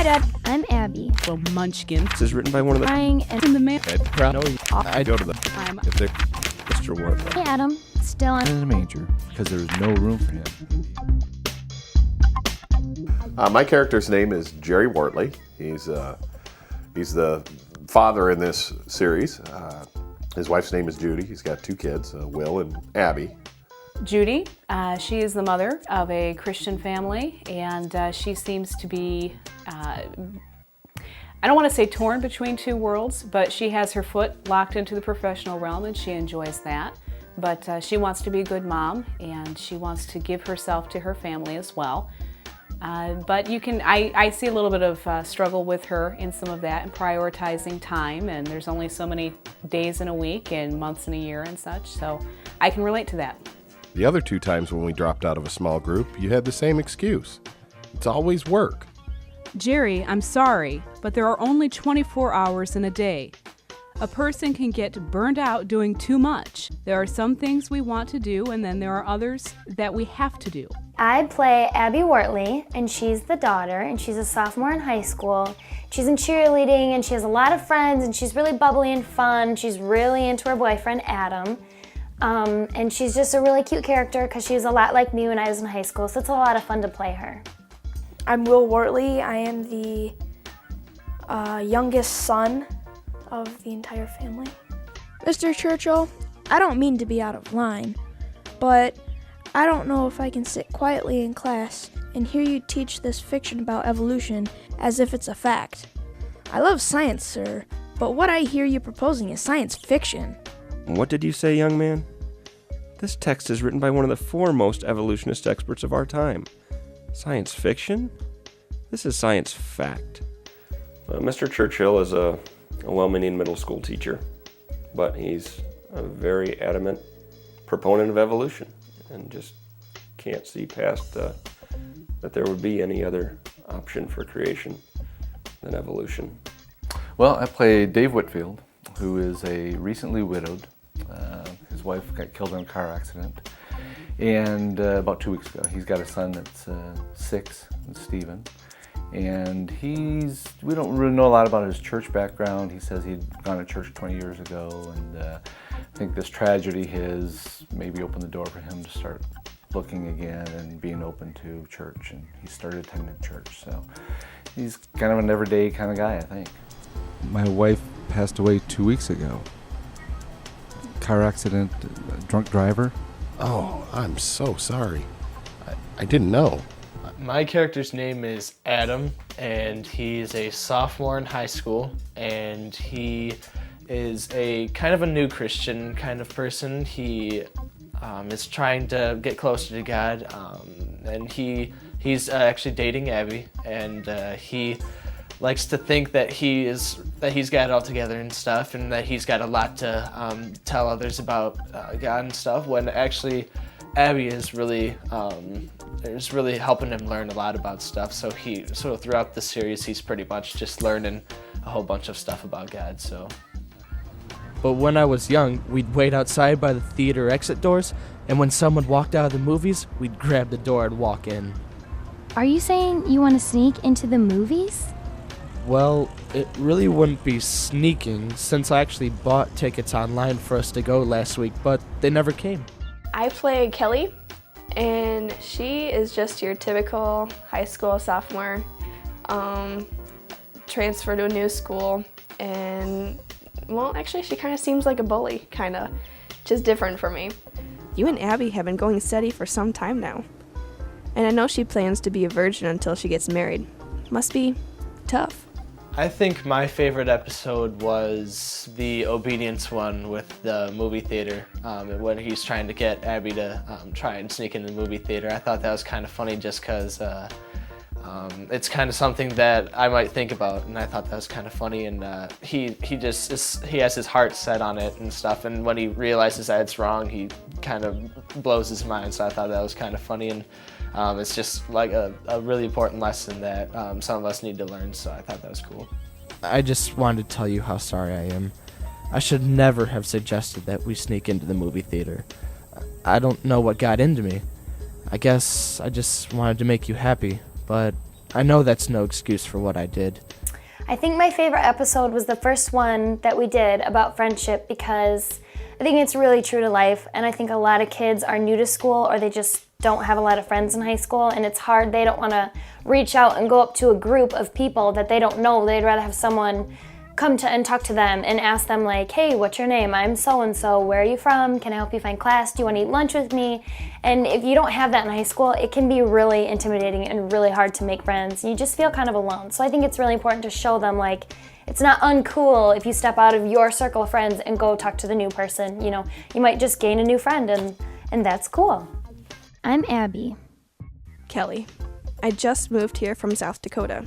Dad. I'm Abby. Well, Munchkin. This is written by one of the... Crying and In the man. I go to the... I'm... If they're... Mr. Wartleys. Hey, Adam. Still on. In a manger because there was no room for him. My character's name is Jerry Wartley. He's the father in this series. His wife's name is Judy. He's got 2 kids, Will and Abby. Judy, she is the mother of a Christian family, and she seems to be, I don't want to say torn between 2 worlds, but she has her foot locked into the professional realm and she enjoys that. But she wants to be a good mom and she wants to give herself to her family as well. But I see a little bit of struggle with her in some of that and prioritizing time, and there's only so many days in a week and months in a year and such, so I can relate to that. The other 2 times when we dropped out of a small group, you had the same excuse. It's always work. Jerry, I'm sorry, but there are only 24 hours in a day. A person can get burned out doing too much. There are some things we want to do, and then there are others that we have to do. I play Abby Wartley, and she's the daughter, and she's a sophomore in high school. She's in cheerleading, and she has a lot of friends, and she's really bubbly and fun. She's really into her boyfriend, Adam. And she's just a really cute character because she was a lot like me when I was in high school, so it's a lot of fun to play her. I'm Will Wartley. I am the youngest son of the entire family. Mr. Churchill, I don't mean to be out of line, but I don't know if I can sit quietly in class and hear you teach this fiction about evolution as if it's a fact. I love science, sir, but what I hear you proposing is science fiction. What did you say, young man? This text is written by one of the foremost evolutionist experts of our time. Science fiction? This is science fact. Mr. Churchill is a well-meaning middle school teacher, but he's a very adamant proponent of evolution and just can't see past that there would be any other option for creation than evolution. Well, I play Dave Whitfield, who is a recently widowed. His wife got killed in a car accident, and about 2 weeks ago, he's got a son that's 6, Stephen. And we don't really know a lot about his church background. He says he'd gone to church 20 years ago, and I think this tragedy has maybe opened the door for him to start looking again and being open to church, and he started attending church. So he's kind of an everyday kind of guy, I think. My wife passed away 2 weeks ago. Car accident, drunk driver. Oh, I'm so sorry. I didn't know. My character's name is Adam, and he's a sophomore in high school, and he is a kind of a new Christian kind of person. He is trying to get closer to God, and he's actually dating Abby, and he likes to think that he's got it all together and stuff, and that he's got a lot to tell others about God and stuff, when actually Abby is really helping him learn a lot about stuff. So throughout the series, he's pretty much just learning a whole bunch of stuff about God. So. But when I was young, we'd wait outside by the theater exit doors, and when someone walked out of the movies, we'd grab the door and walk in. Are you saying you want to sneak into the movies? Well, it really wouldn't be sneaking, since I actually bought tickets online for us to go last week, but they never came. I play Kelly, and she is just your typical high school sophomore, transfer to a new school, and well, actually she kind of seems like a bully, just different for me. You and Abby have been going steady for some time now, and I know she plans to be a virgin until she gets married. Must be tough. I think my favorite episode was the obedience one with the movie theater, when he's trying to get Abby to try and sneak into the movie theater. I thought that was kind of funny just because it's kind of something that I might think about, and I thought that was kind of funny, and he has his heart set on it and stuff, and when he realizes that it's wrong, he kind of blows his mind, so I thought that was kind of funny, and it's just like a really important lesson that some of us need to learn, so I thought that was cool. I just wanted to tell you how sorry I am. I should never have suggested that we sneak into the movie theater. I don't know what got into me. I guess I just wanted to make you happy, but I know that's no excuse for what I did. I think my favorite episode was the first one that we did about friendship because I think it's really true to life, and I think a lot of kids are new to school or they just don't have a lot of friends in high school, and it's hard. They don't want to reach out and go up to a group of people that they don't know. They'd rather have someone come to and talk to them and ask them like, hey, what's your name? I'm so-and-so. Where are you from? Can I help you find class? Do you want to eat lunch with me? And if you don't have that in high school, it can be really intimidating and really hard to make friends. You just feel kind of alone. So I think it's really important to show them like, it's not uncool if you step out of your circle of friends and go talk to the new person. You know, you might just gain a new friend and that's cool. I'm Abby. Kelly. I just moved here from South Dakota.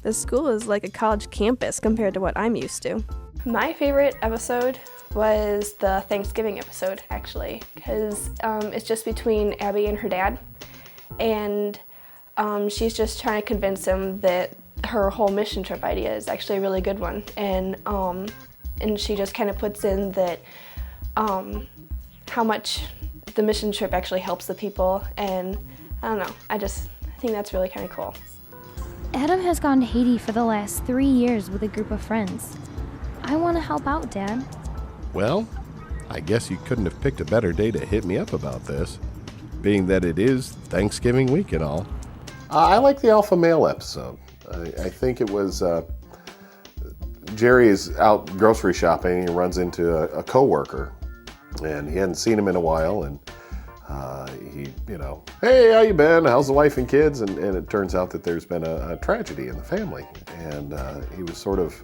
The school is like a college campus compared to what I'm used to. My favorite episode was the Thanksgiving episode, actually, because it's just between Abby and her dad, and she's just trying to convince him that her whole mission trip idea is actually a really good one, and she just kind of puts in that how much the mission trip actually helps the people, and I don't know, I think that's really kind of cool. Adam has gone to Haiti for the last 3 years with a group of friends. I want to help out, Dad. Well, I guess you couldn't have picked a better day to hit me up about this, being that it is Thanksgiving week and all. I like the alpha male episode. I think it was Jerry is out grocery shopping and he runs into a coworker, and he hadn't seen him in a while, and he, hey, how you been? How's the wife and kids? And it turns out that there's been a tragedy in the family, and he was sort of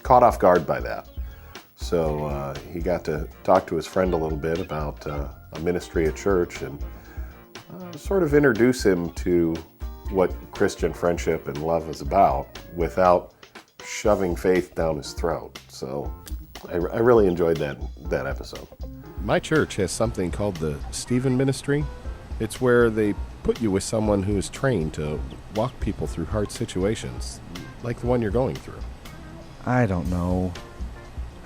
caught off guard by that. So he got to talk to his friend a little bit about a ministry at church and sort of introduce him to what Christian friendship and love is about without shoving faith down his throat. So I really enjoyed that episode. My church has something called the Stephen Ministry. It's where they put you with someone who is trained to walk people through hard situations, like the one you're going through. I don't know.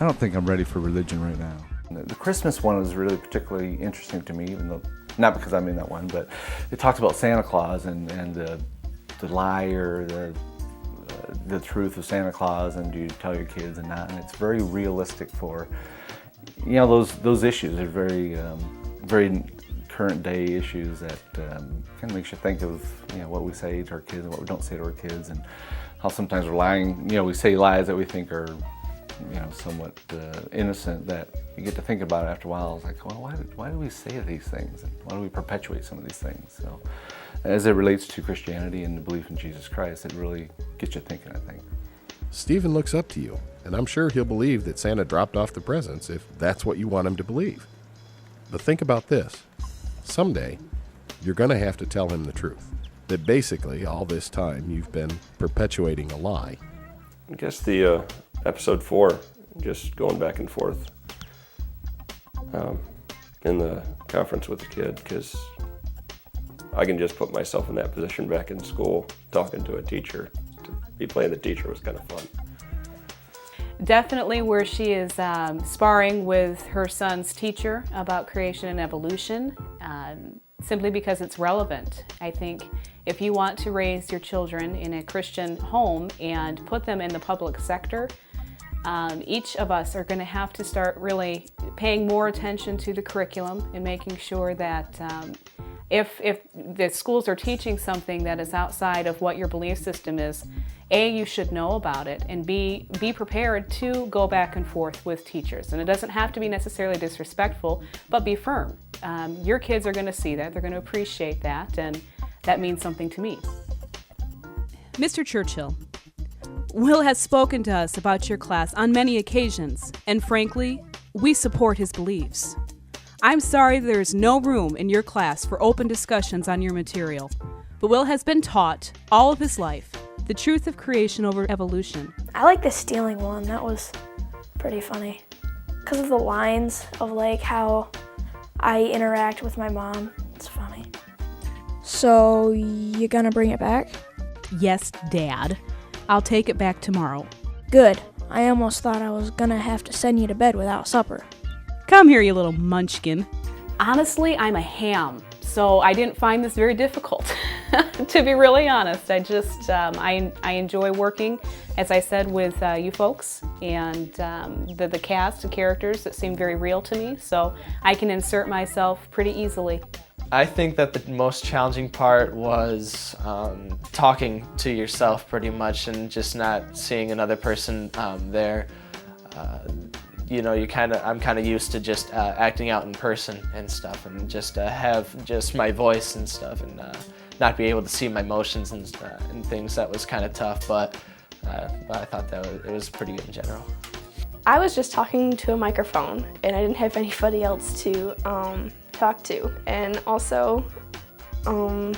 I don't think I'm ready for religion right now. The Christmas one was really particularly interesting to me, even though, not because I'm in that one, but it talks about Santa Claus and the lie or the truth of Santa Claus, and do you tell your kids and not, and it's very realistic for, those issues are very, very current day issues that kind of makes you think of, what we say to our kids and what we don't say to our kids, and how sometimes we're lying, we say lies that we think are, somewhat innocent, that you get to think about it after a while. It's like, well, why do we say these things? And why do we perpetuate some of these things? So as it relates to Christianity and the belief in Jesus Christ, it really gets you thinking, I think. Stephen looks up to you, and I'm sure he'll believe that Santa dropped off the presents if that's what you want him to believe. But think about this. Someday, you're going to have to tell him the truth, that basically all this time you've been perpetuating a lie. I guess the episode 4, just going back and forth in the conference with the kid, because I can just put myself in that position back in school, talking to a teacher. To be playing the teacher was kind of fun. Definitely where she is sparring with her son's teacher about creation and evolution, simply because it's relevant. I think if you want to raise your children in a Christian home and put them in the public sector, each of us are going to have to start really paying more attention to the curriculum and making sure that if the schools are teaching something that is outside of what your belief system is, A, you should know about it, and B, be prepared to go back and forth with teachers. And it doesn't have to be necessarily disrespectful, but be firm. Your kids are going to see that, they're going to appreciate that, and that means something to me. Mr. Churchill, Will has spoken to us about your class on many occasions, and frankly, we support his beliefs. I'm sorry there is no room in your class for open discussions on your material, but Will has been taught all of his life the truth of creation over evolution. I like the stealing one. That was pretty funny because of the lines of like how I interact with my mom. It's funny. So you gonna bring it back? Yes, Dad. I'll take it back tomorrow. Good. I almost thought I was gonna have to send you to bed without supper. Come here, you little munchkin. Honestly, I'm a ham, So I didn't find this very difficult, to be really honest. I just, I enjoy working, as I said, with you folks and the cast of characters that seem very real to me, so I can insert myself pretty easily. I think that the most challenging part was talking to yourself pretty much and just not seeing another person there. You know, I'm kind of used to just acting out in person and stuff, and just have just my voice and stuff, and not be able to see my emotions and things. That was kind of tough, but I thought that it was pretty good in general. I was just talking to a microphone, and I didn't have anybody else to talk to, and also, I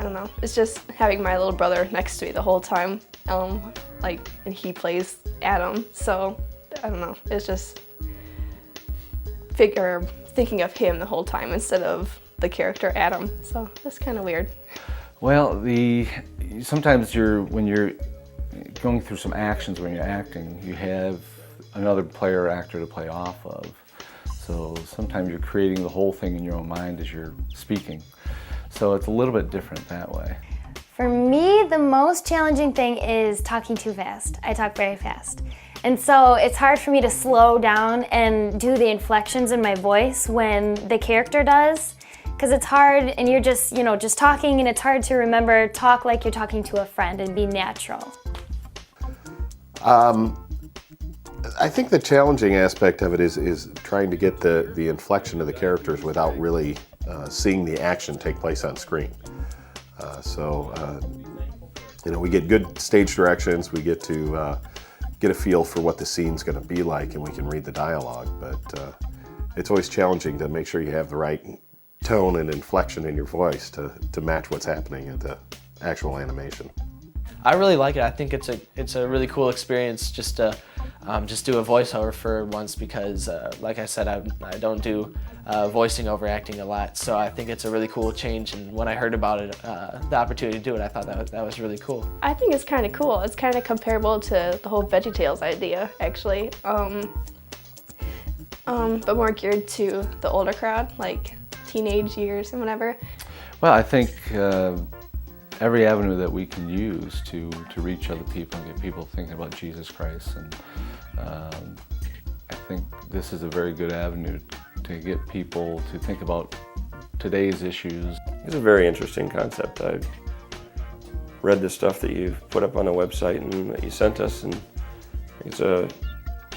don't know, it's just having my little brother next to me the whole time, and he plays Adam, so I don't know, it's just thinking of him the whole time instead of the character Adam, so it's kind of weird. Well, sometimes when you're going through some actions when you're acting, you have another player or actor to play off of. So sometimes you're creating the whole thing in your own mind as you're speaking. So it's a little bit different that way. For me, the most challenging thing is talking too fast. I talk very fast. And so it's hard for me to slow down and do the inflections in my voice when the character does, because it's hard and you're just, just talking, and it's hard to remember, talk like you're talking to a friend and be natural. I think the challenging aspect of it is trying to get the inflection of the characters without really seeing the action take place on screen. We get good stage directions, we get to get a feel for what the scene's going to be like, and we can read the dialogue, but it's always challenging to make sure you have the right tone and inflection in your voice to match what's happening in the actual animation. I really like it. I think it's a really cool experience just to do a voiceover for once, because like I said, I don't do voicing over acting a lot, so I think it's a really cool change, and when I heard about it, the opportunity to do it, I thought that was really cool. I think it's kind of cool. It's kind of comparable to the whole VeggieTales idea, actually, but more geared to the older crowd, like teenage years and whatever. Well, I think every avenue that we can use to reach other people and get people thinking about Jesus Christ, and I think this is a very good avenue to get people to think about today's issues. It's a very interesting concept. I've read the stuff that you've put up on the website and that you sent us, and it's a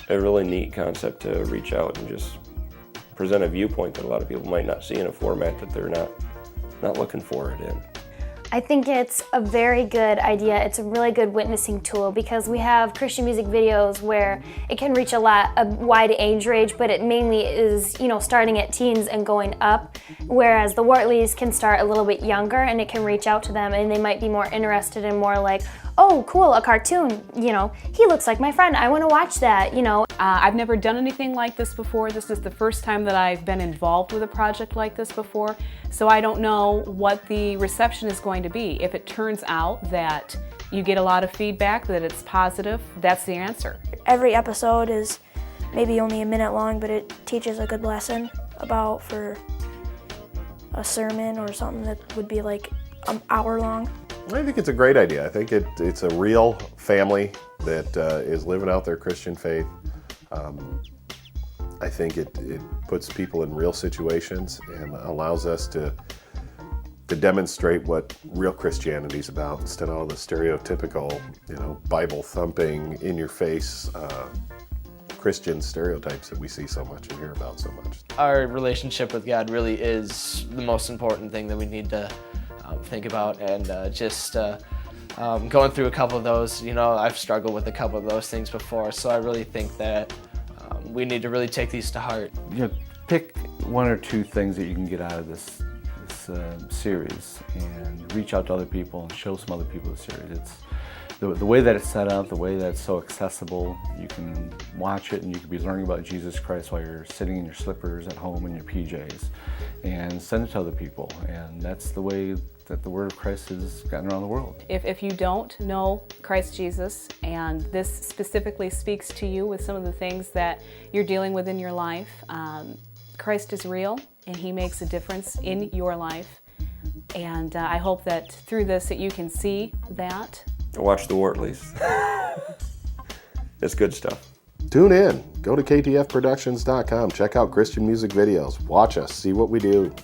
really neat concept to reach out and just present a viewpoint that a lot of people might not see in a format that they're not looking for it in. I think it's a very good idea. It's a really good witnessing tool, because we have Christian music videos where it can reach a wide age range, but it mainly is, starting at teens and going up, whereas the Wartleys can start a little bit younger and it can reach out to them, and they might be more interested in more like, oh, cool, a cartoon, he looks like my friend, I want to watch that, I've never done anything like this before. This is the first time that I've been involved with a project like this before, so I don't know what the reception is going to be. If it turns out that you get a lot of feedback, that it's positive, that's the answer. Every episode is maybe only a minute long, but it teaches a good lesson for a sermon or something that would be like an hour long. I think it's a great idea. I think it's a real family that is living out their Christian faith. I think it puts people in real situations and allows us to demonstrate what real Christianity is about, instead of all the stereotypical, Bible thumping, in your face Christian stereotypes that we see so much and hear about so much. Our relationship with God really is the most important thing that we need to think about, and going through a couple of those, I've struggled with a couple of those things before, so I really think that we need to really take these to heart. Pick one or two things that you can get out of this series and reach out to other people and show some other people the series. It's the way that it's set up, the way that it's so accessible. You can watch it and you can be learning about Jesus Christ while you're sitting in your slippers at home in your PJs, and send it to other people. And that's the way that the word of Christ has gotten around the world. If you don't know Christ Jesus, and this specifically speaks to you with some of the things that you're dealing with in your life, Christ is real, and He makes a difference in your life. And I hope that through this that you can see that. Watch the Wartleys. It's good stuff. Tune in. Go to ktfproductions.com. Check out Christian music videos. Watch us. See what we do.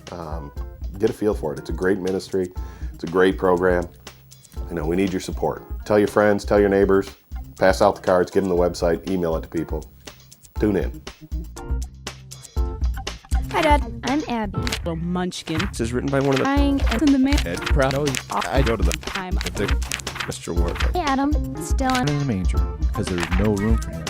Get a feel for it. It's a great ministry. It's a great program. We need your support. Tell your friends. Tell your neighbors. Pass out the cards. Give them the website. Email it to people. Tune in. Hi, Dad. I'm Abby. Little munchkin. This is written by one of the... Crying In the man. Ed Prado. I go to the... I'm Mr. Wartleys. Hey, Adam. Still on. In the manger, because there is no room for him